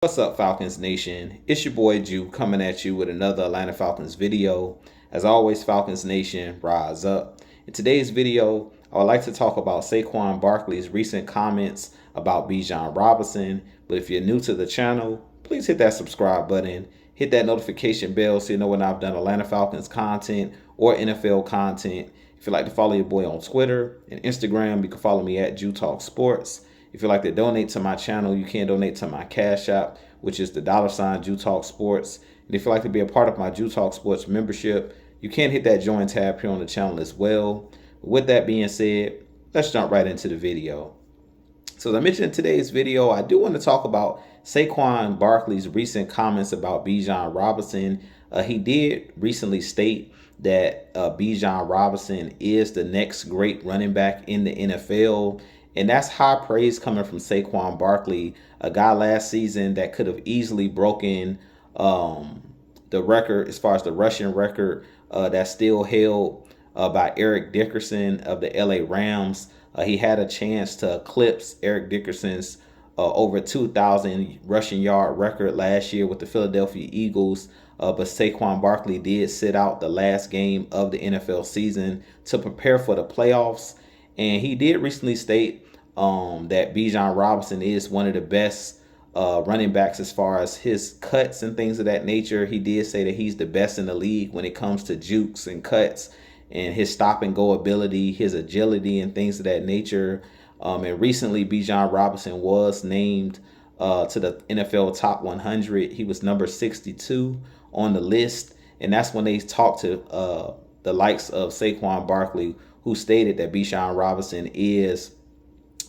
What's up, Falcons Nation? It's your boy Jew coming at you with another Atlanta Falcons video. As always, Falcons Nation, rise up. In today's video, I would like to talk about Saquon Barkley's recent comments about Bijan Robinson. But if you're new to the channel, please hit that subscribe button, hit that notification bell so you know when I've done Atlanta Falcons content or NFL content. If you'd like to follow your boy on Twitter and Instagram, you can follow me at Jew Talk Sports. If you'd like to donate to my channel, you can donate to my Cash App, which is the $ Jew Talk Sports. And if you'd like to be a part of my Jew Talk Sports membership, you can hit that join tab here on the channel as well. With that being said, let's jump right into the video. So as I mentioned in today's video, I do want to talk about Saquon Barkley's recent comments about Bijan Robinson. He did recently state that Bijan Robinson is the next great running back in the NFL. And that's high praise coming from Saquon Barkley, a guy last season that could have easily broken the record as far as the rushing record that's still held by Eric Dickerson of the LA Rams. He had a chance to eclipse Eric Dickerson's over 2,000 rushing yard record last year with the Philadelphia Eagles. But Saquon Barkley did sit out the last game of the NFL season to prepare for the playoffs. And he did recently state that Bijan Robinson is one of the best running backs as far as his cuts and things of that nature. He did say that he's the best in the league when it comes to jukes and cuts and his stop and go ability, his agility and things of that nature. And recently Bijan Robinson was named to the NFL Top 100. He was number 62 on the list. And that's when they talked to the likes of Saquon Barkley, who stated that Bijan Robinson is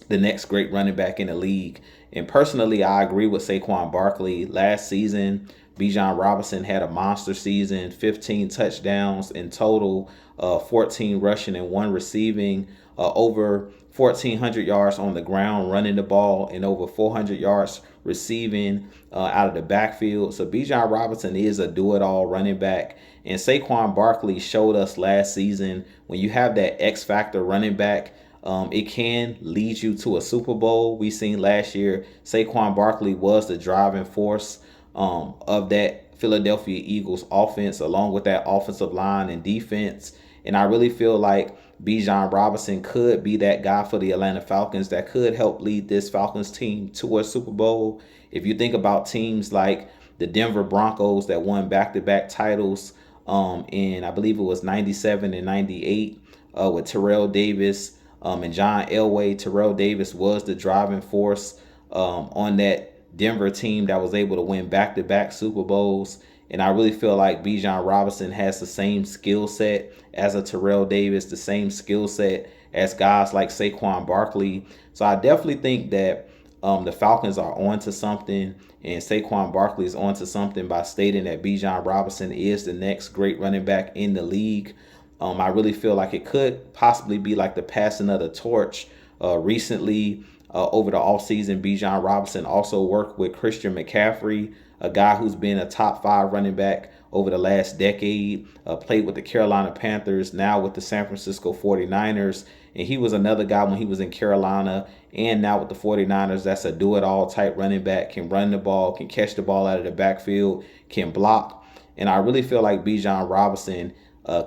the next great running back in the league. And personally, I agree with Saquon Barkley. Last season, Bijan Robinson had a monster season, 15 touchdowns in total, 14 rushing and 1 receiving, over 1,400 yards on the ground running the ball, and over 400 yards receiving out of the backfield. So Bijan Robinson is a do-it-all running back. And Saquon Barkley showed us last season, when you have that X-factor running back, it can lead you to a Super Bowl. We seen last year Saquon Barkley was the driving force of that Philadelphia Eagles offense, along with that offensive line and defense. And I really feel like Bijan Robinson could be that guy for the Atlanta Falcons that could help lead this Falcons team to a Super Bowl. If you think about teams like the Denver Broncos that won back-to-back titles in, I believe it was 97 and 98 with Terrell Davis and John Elway. Terrell Davis was the driving force on that Denver team that was able to win back-to-back Super Bowls. And I really feel like Bijan Robinson has the same skill set as a Terrell Davis, the same skill set as guys like Saquon Barkley. So I definitely think that the Falcons are onto something, and Saquon Barkley is onto something by stating that Bijan Robinson is the next great running back in the league. I really feel like it could possibly be like the passing of the torch. Recently, over the offseason, Bijan Robinson also worked with Christian McCaffrey, a guy who's been a top 5 running back over the last decade, played with the Carolina Panthers, now with the San Francisco 49ers. And he was another guy when he was in Carolina and now with the 49ers. That's a do-it-all type running back, can run the ball, can catch the ball out of the backfield, can block. And I really feel like Bijan Robinson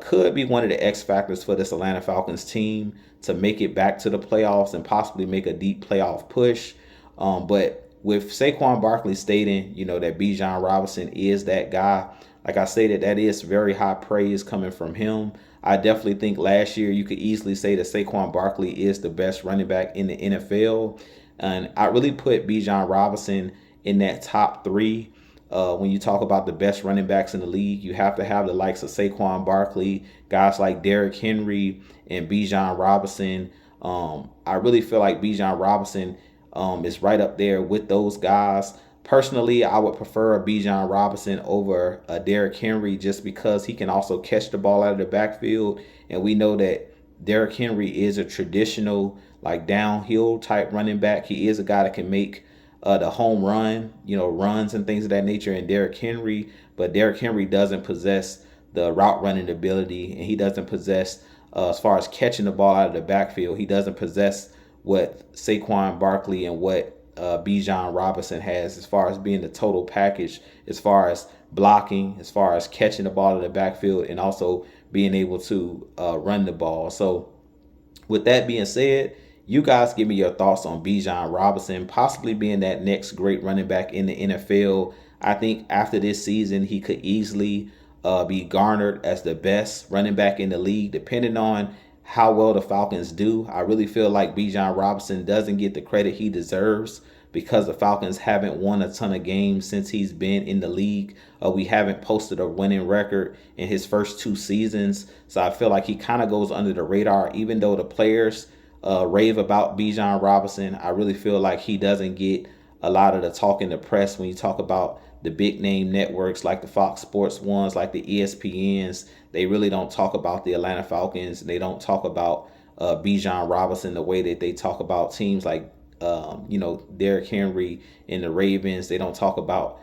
could be one of the X factors for this Atlanta Falcons team to make it back to the playoffs and possibly make a deep playoff push. But with Saquon Barkley stating, that Bijan Robinson is that guy, like I stated, that is very high praise coming from him. I definitely think last year you could easily say that Saquon Barkley is the best running back in the NFL. And I really put Bijan Robinson in that top 3. When you talk about the best running backs in the league, you have to have the likes of Saquon Barkley, guys like Derrick Henry and Bijan Robinson. I really feel like Bijan Robinson is right up there with those guys. Personally, I would prefer a Bijan Robinson over a Derrick Henry just because he can also catch the ball out of the backfield. And we know that Derrick Henry is a traditional, like, downhill type running back. He is a guy that can make the home run, runs and things of that nature in Derrick Henry. But Derrick Henry doesn't possess the route running ability, and he doesn't possess, as far as catching the ball out of the backfield, he doesn't possess what Saquon Barkley and what Bijan Robinson has as far as being the total package, as far as blocking, as far as catching the ball in the backfield, and also being able to run the ball. So with that being said, you guys give me your thoughts on Bijan Robinson possibly being that next great running back in the NFL. I think after this season, he could easily be garnered as the best running back in the league, depending on how well the Falcons do. I really feel like Bijan Robinson doesn't get the credit he deserves because the Falcons haven't won a ton of games since he's been in the league. We haven't posted a winning record in his first 2 seasons. So I feel like he kind of goes under the radar, even though the players rave about Bijan Robinson. I really feel like he doesn't get a lot of the talk in the press when you talk about the big name networks like the Fox Sports ones, like the ESPNs. They really don't talk about the Atlanta Falcons. They don't talk about Bijan Robinson the way that they talk about teams like Derrick Henry and the Ravens. They don't talk about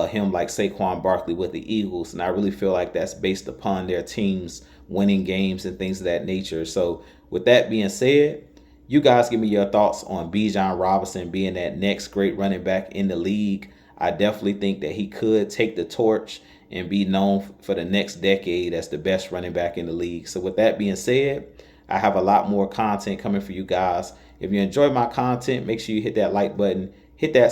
him like Saquon Barkley with the Eagles. And I really feel like that's based upon their teams winning games and things of that nature. So with that being said, you guys give me your thoughts on Bijan Robinson being that next great running back in the league. I definitely think that he could take the torch and be known for the next decade as the best running back in the league. So with that being said, I have a lot more content coming for you guys. If you enjoy my content, make sure you hit that like button, hit that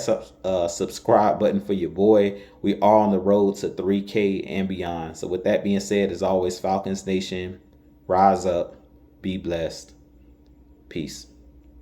subscribe button for your boy. We are on the road to 3K and beyond. So with that being said, as always, Falcons Nation, rise up, be blessed. Peace.